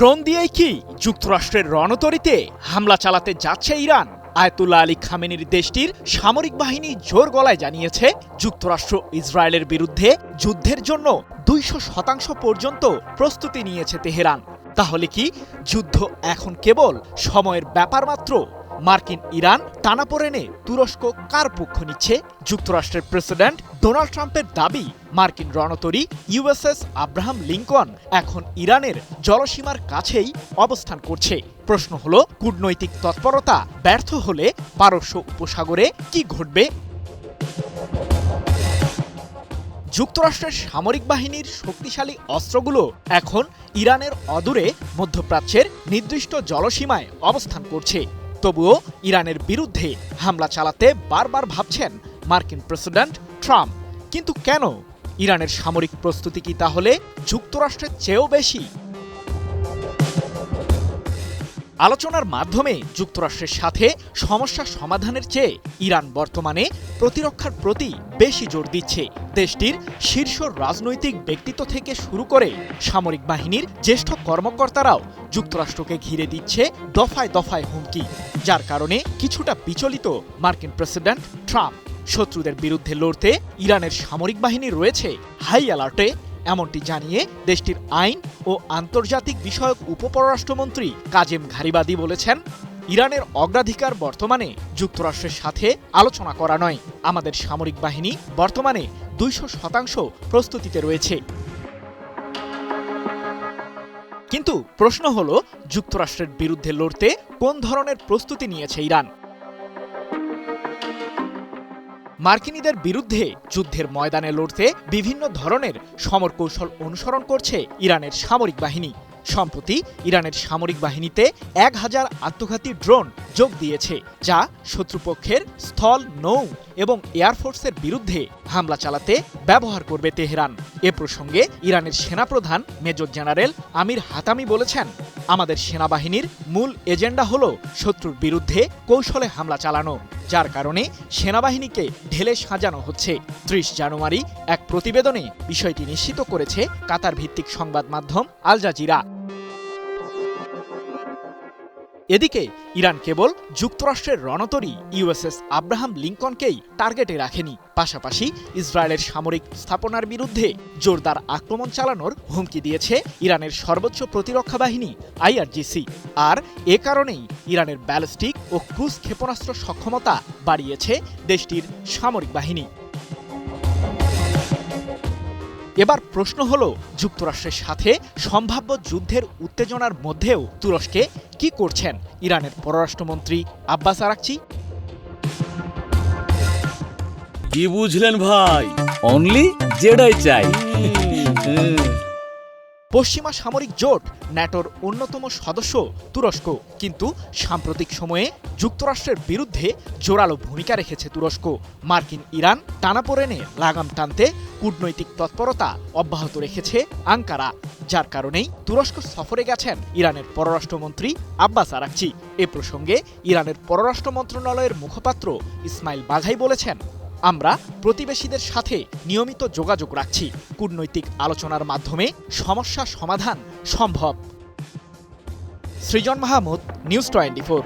Drone দিয়েই কি যুক্তরাষ্ট্রের রণতরীতে হামলা চালাতে যাচ্ছে ইরান? আয়াতুল্লাহ আলী খামেনির দেশটির সামরিক বাহিনী জোর গলায় জানিয়েছে, যুক্তরাষ্ট্র ইসরায়েলের বিরুদ্ধে যুদ্ধের জন্য 200% পর্যন্ত প্রস্তুতি নিয়েছে তেহরান। তাহলে কি যুদ্ধ এখন কেবল সময়ের ব্যাপার মাত্র? মার্কিন ইরান টানাপোড়েনে তুরস্ক কার পক্ষ নিচ্ছে? যুক্তরাষ্ট্রের প্রেসিডেন্ট ডোনাল্ড ট্রাম্পের দাবি, মার্কিন রণতরী ইউএসএস আব্রাহাম লিঙ্কন এখন ইরানের জলসীমার কাছেই অবস্থান করছে। প্রশ্ন হলো, কূটনৈতিক তৎপরতা ব্যর্থ হলে পারস্য উপসাগরে কি ঘটবে? যুক্তরাষ্ট্রের সামরিক বাহিনীর শক্তিশালী অস্ত্রগুলো এখন ইরানের অদূরে মধ্যপ্রাচ্যের নির্দিষ্ট জলসীমায় অবস্থান করছে। তবুও ইরানের বিরুদ্ধে হামলা চালাতে বারবার ভাবছেন মার্কিন প্রেসিডেন্ট ট্রাম্প। কিন্তু কেন? ইরানের সামরিক প্রস্তুতি কি তাহলে যুক্তরাষ্ট্রের চেয়েও বেশি? আলোচনার মাধ্যমে যুক্তরাষ্ট্রের সাথে সমস্যা সমাধানের চেয়ে ইরান বর্তমানে প্রতিরক্ষার প্রতি বেশি জোর দিচ্ছে। দেশটির শীর্ষ রাজনৈতিক ব্যক্তিত্ব থেকে শুরু করে সামরিক বাহিনীর জ্যেষ্ঠ কর্মকর্তারাও যুক্তরাষ্ট্রকে ঘিরে দিচ্ছে দফায় দফায় হুমকি, যার কারণে কিছুটা বিচলিত মার্কিন প্রেসিডেন্ট ট্রাম্প। শত্রুদের বিরুদ্ধে লড়তে ইরানের সামরিক বাহিনী রয়েছে হাই অ্যালার্টে, এমনটি জানিয়ে দেশটির আইন ও আন্তর্জাতিক বিষয়ক উপপররাষ্ট্রমন্ত্রী কাজেম ঘারিবাদি বলেছেন, ইরানের অগ্রাধিকার বর্তমানে যুক্তরাষ্ট্রের সাথে আলোচনা করা নয়। আমাদের সামরিক বাহিনী বর্তমানে 200% প্রস্তুতিতে রয়েছে। কিন্তু প্রশ্ন হলো, যুক্তরাষ্ট্রের বিরুদ্ধে লড়তে কোন ধরনের প্রস্তুতি নিয়েছে ইরান? মার্কিনীদের বিরুদ্ধে যুদ্ধের ময়দানে লড়তে বিভিন্ন ধরনের সমরকৌশল অনুসরণ করছে ইরানের সামরিক বাহিনী। সম্প্রতি ইরানের সামরিক বাহিনীতে 1000 আত্মঘাতী ড্রোন যোগ দিয়েছে, যা শত্রুপক্ষের স্থল, নৌ এবং এয়ারফোর্সের বিরুদ্ধে হামলা চালাতে ব্যবহার করবে তেহরান। এ প্রসঙ্গে ইরানের সেনাপ্রধান মেজর জেনারেল আমির হাতামি বলেছেন, আমাদের সেনাবাহিনীর মূল এজেন্ডা হল শত্রুর বিরুদ্ধে কৌশলে হামলা চালানো, যার কারণে সেনাবাহিনীকে ঢেলে সাজানো হচ্ছে। 30 জানুয়ারি এক প্রতিবেদনে বিষয়টি নিশ্চিত করেছে কাতার ভিত্তিক সংবাদ মাধ্যম আল জাজিরা। এদিকে ইরান কেবল যুক্তরাষ্ট্রের রণতরী ইউএসএস আব্রাহাম লিঙ্কনকেই টার্গেটে রাখেনি, পাশাপাশি ইসরায়েলের সামরিক স্থাপনার বিরুদ্ধে জোরদার আক্রমণ চালানোর হুমকি দিয়েছে ইরানের সর্বোচ্চ প্রতিরক্ষা বাহিনী আইআরজিসি। আর এ কারণেই ইরানের ব্যালিস্টিক ও ক্রুজ ক্ষেপণাস্ত্র সক্ষমতা বাড়িয়েছে দেশটির সামরিক বাহিনী। এবার প্রশ্ন হলো, যুক্তরাষ্ট্রের সাথে সম্ভাব্য যুদ্ধের উত্তেজনার মধ্যেও তুরস্কে কি করছেন ইরানের পররাষ্ট্রমন্ত্রী আব্বাস আরাকচি? কি বুঝলেন ভাই? অনলি জেডাই চাই। পশ্চিমা সামরিক জোট ন্যাটোর অন্যতম সদস্য তুরস্ক, কিন্তু সাম্প্রতিক সময়ে যুক্তরাষ্ট্রের বিরুদ্ধে জোরালো ভূমিকা রেখেছে তুরস্ক। মার্কিন ইরান টানাপোড়েনে লাগাম টানতে কূটনৈতিক তৎপরতা অব্যাহত রেখেছে আঙ্কারা, যার কারণেই তুরস্ক সফরে গেছেন ইরানের পররাষ্ট্রমন্ত্রী আব্বাস আরাকচি। এ প্রসঙ্গে ইরানের পররাষ্ট্র মন্ত্রণালয়ের মুখপাত্র ইসমাইল বাঘাই বলেছেন, আমরা প্রতিবেশীদের সাথে নিয়মিত যোগাযোগ রাখছি, কূটনৈতিক আলোচনার মাধ্যমে সমস্যা সমাধান সম্ভব। সৃজন মাহমুদ, নিউজ 24।